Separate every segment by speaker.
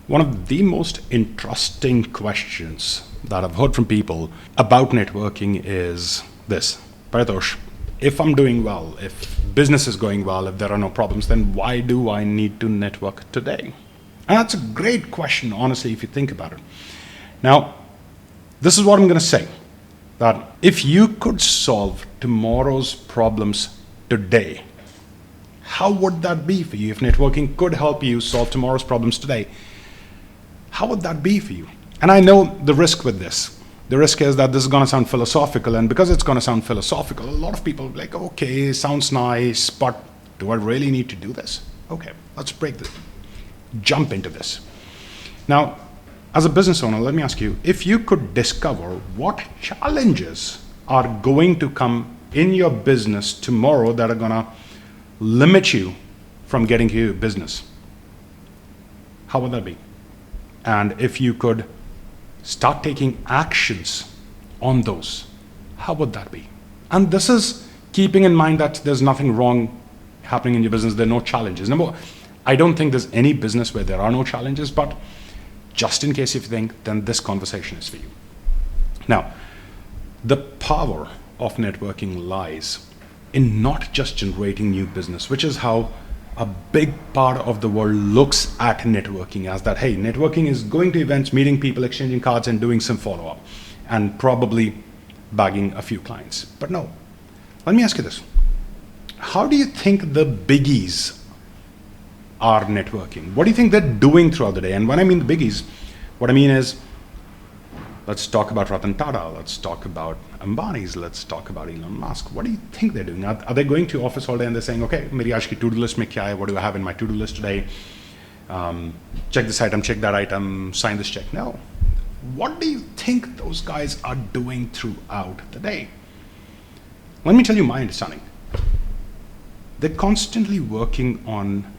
Speaker 1: One of the most interesting questions that I've heard from people about networking is this: Paritosh, if I'm doing well, if business is going well, if there are no problems, then why do I need to network today? And that's a great question, honestly, if you think about it. Now, this is what I'm going to say, that if you could solve tomorrow's problems today, how would that be for you? If networking could help you solve tomorrow's problems today, how would that be for you? And I know the risk with this. The risk is that this is going to sound philosophical, and because it's going to sound philosophical, a lot of people are like, okay, sounds nice, but do I really need to do this? Okay, let's jump into this. Now, as a business owner, let me ask you, if you could discover what challenges are going to come in your business tomorrow that are going to limit you from getting to your business, how would that be? And if you could start taking actions on those, how would that be? And this is keeping in mind that there's nothing wrong happening in your business. There are no challenges. Number one, I don't think there's any business where there are no challenges, but just in case if you think, then this conversation is for you. Now, the power of networking lies in not just generating new business, which is how a big part of the world looks at networking, as that, hey, networking is going to events, meeting people, exchanging cards, and doing some follow-up, and probably bagging a few clients. But no, let me ask you this. How do you think the biggies are networking? What do you think they're doing throughout the day? And when I mean the biggies, what I mean is, let's talk about Ratan Tata, let's talk about Ambani's, let's talk about Elon Musk. What do you think they're doing? Are they going to office all day and they're saying, okay, meri aaj ki to-do list mein kya hai? What do I have in my to-do list today? Check this item, check that item, sign this check. No. What do you think those guys are doing throughout the day? Let me tell you my understanding. They're constantly working on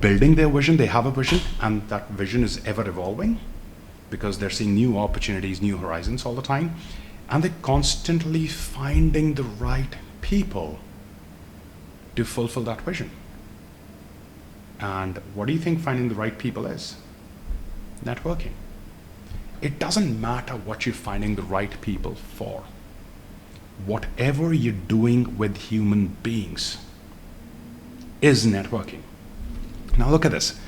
Speaker 1: building their vision. They have a vision, and that vision is ever evolving, because they're seeing new opportunities, new horizons all the time, and they're constantly finding the right people to fulfill that vision. And what do you think finding the right people is? Networking. It doesn't matter what you're finding the right people for. Whatever you're doing with human beings is networking. Now look at this.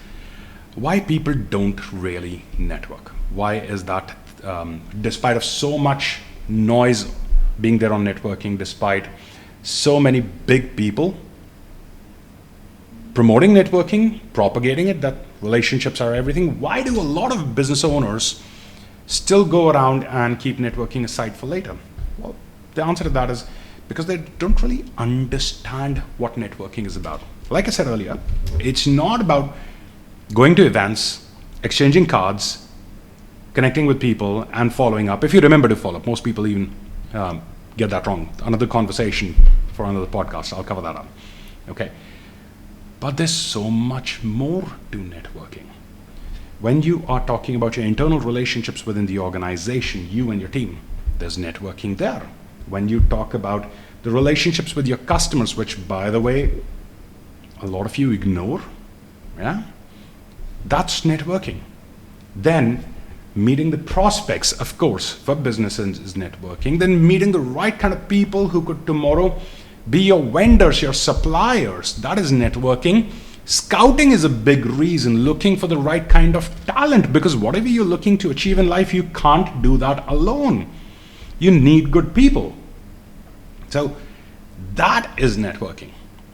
Speaker 1: Why people don't really network? Why is that? Despite of so much noise being there on networking, despite so many big people promoting networking, propagating it, that relationships are everything, why do a lot of business owners still go around and keep networking aside for later? Well, the answer to that is because they don't really understand what networking is about. Like I said earlier, it's not about going to events, exchanging cards, connecting with people, and following up. If you remember to follow up, most people even get that wrong. Another conversation for another podcast. I'll cover that up. Okay. But there's so much more to networking. When you are talking about your internal relationships within the organization, you and your team, there's networking there. When you talk about the relationships with your customers, which, by the way, a lot of you ignore, yeah, that's networking. Then meeting the prospects, of course, for businesses is networking. Then meeting the right kind of people who could tomorrow be your vendors, your suppliers, that is networking. Scouting is a big reason, looking for the right kind of talent, because whatever you're looking to achieve in life, you can't do that alone. You need good people. So that is networking.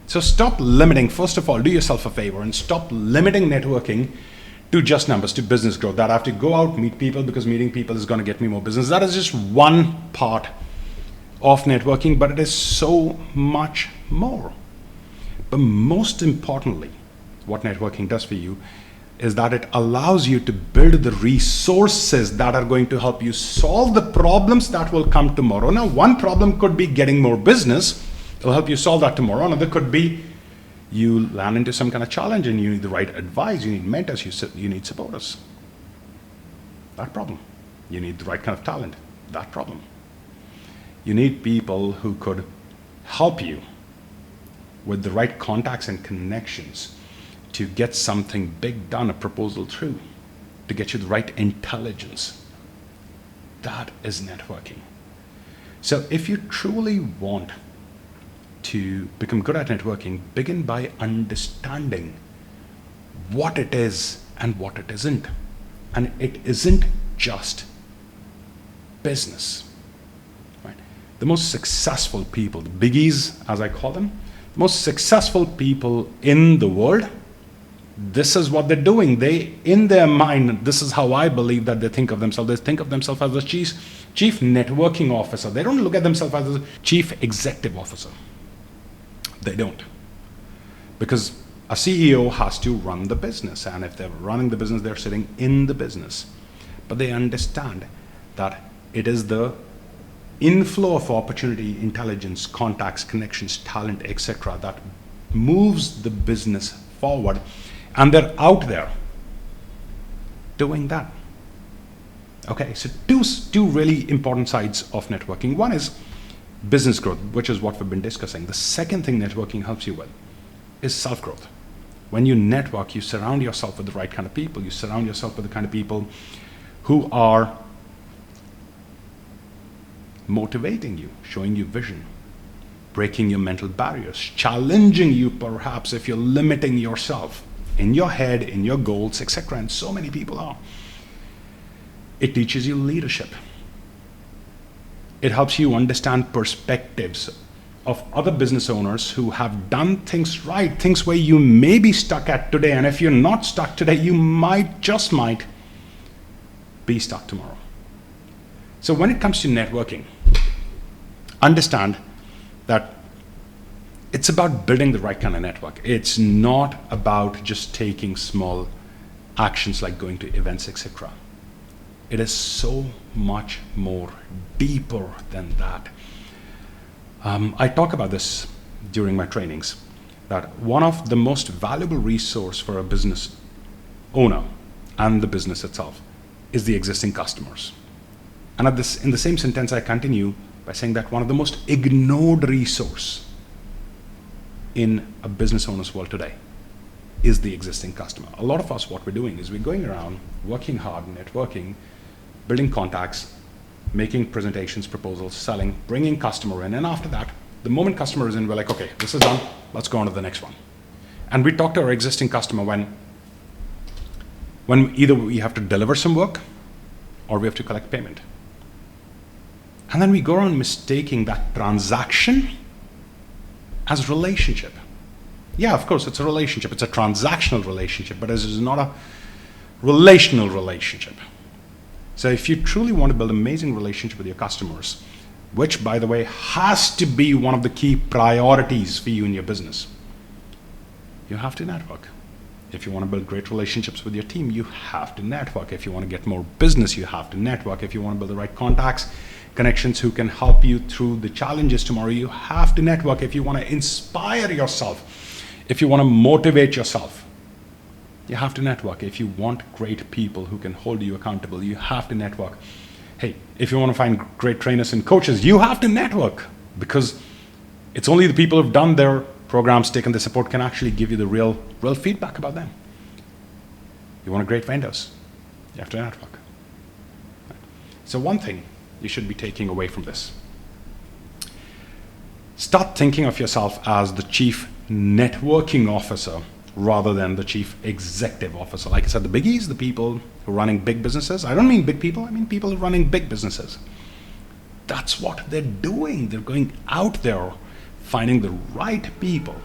Speaker 1: So stop limiting, first of all, do yourself a favor and stop limiting networking to just numbers, to business growth. That I have to go out, meet people because meeting people is going to get me more business. That is just one part of networking, but it is so much more. But most importantly, what networking does for you is that it allows you to build the resources that are going to help you solve the problems that will come tomorrow. Now, one problem could be getting more business. It'll help you solve that tomorrow. Another could be you land into some kind of challenge and you need the right advice, you need mentors, you need supporters. That problem. You need the right kind of talent. That problem. You need people who could help you with the right contacts and connections to get something big done, a proposal through, to get you the right intelligence. That is networking. So if you truly want to become good at networking, begin by understanding what it is and what it isn't. And it isn't just business. Right? The most successful people, the biggies as I call them, the most successful people in the world, this is what they're doing. They, in their mind, this is how I believe that they think of themselves. They think of themselves as the chief networking officer. They don't look at themselves as a chief executive officer. They don't. Because a CEO has to run the business, and if they're running the business, they're sitting in the business. But they understand that it is the inflow of opportunity, intelligence, contacts, connections, talent, etc. that moves the business forward, and they're out there doing that. Okay, so two really important sides of networking. One is business growth, which is what we've been discussing. The second thing networking helps you with is self-growth. When you network, you surround yourself with the right kind of people. You surround yourself with the kind of people who are motivating you, showing you vision, breaking your mental barriers, challenging you perhaps if you're limiting yourself in your head, in your goals, etc. And so many people are. It teaches you leadership. It helps you understand perspectives of other business owners who have done things right, things where you may be stuck at today. And if you're not stuck today, you just might be stuck tomorrow. So when it comes to networking, understand that it's about building the right kind of network. It's not about just taking small actions like going to events, etc. It is so much more deeper than that. I talk about this during my trainings, that one of the most valuable resource for a business owner and the business itself is the existing customers. And in the same sentence, I continue by saying that one of the most ignored resource in a business owner's world today is the existing customer. A lot of us, what we're doing is we're going around working hard, networking, building contacts, making presentations, proposals, selling, bringing customer in, and after that, the moment customer is in, we're like, okay, this is done, let's go on to the next one. And we talk to our existing customer when either we have to deliver some work or we have to collect payment. And then we go around mistaking that transaction as relationship. Yeah, of course, it's a relationship. It's a transactional relationship, but it is not a relational relationship. So if you truly want to build an amazing relationship with your customers, which, by the way, has to be one of the key priorities for you in your business, you have to network. If you want to build great relationships with your team, you have to network. If you want to get more business, you have to network. If you want to build the right contacts, connections who can help you through the challenges tomorrow, you have to network. If you want to inspire yourself, if you want to motivate yourself, you have to network. If you want great people who can hold you accountable, you have to network. Hey, if you want to find great trainers and coaches, you have to network, because it's only the people who've done their programs, taken the support, can actually give you the real feedback about them. You want great vendors, you have to network. So one thing you should be taking away from this: start thinking of yourself as the chief networking officer rather than the chief executive officer. Like I said, the biggies, the people who are running big businesses. I don't mean big people, I mean people running big businesses. That's what they're doing. They're going out there, finding the right people,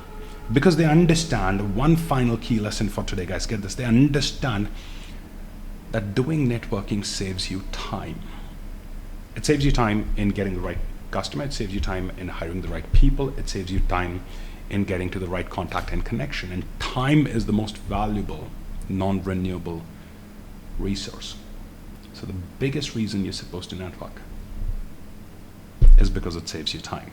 Speaker 1: because they understand one final key lesson for today, guys. Get this. They understand that doing networking saves you time. It saves you time in getting the right customer. It saves you time in hiring the right people. It saves you time in getting to the right contact and connection. And time is the most valuable, non-renewable resource. So the biggest reason you're supposed to network is because it saves you time.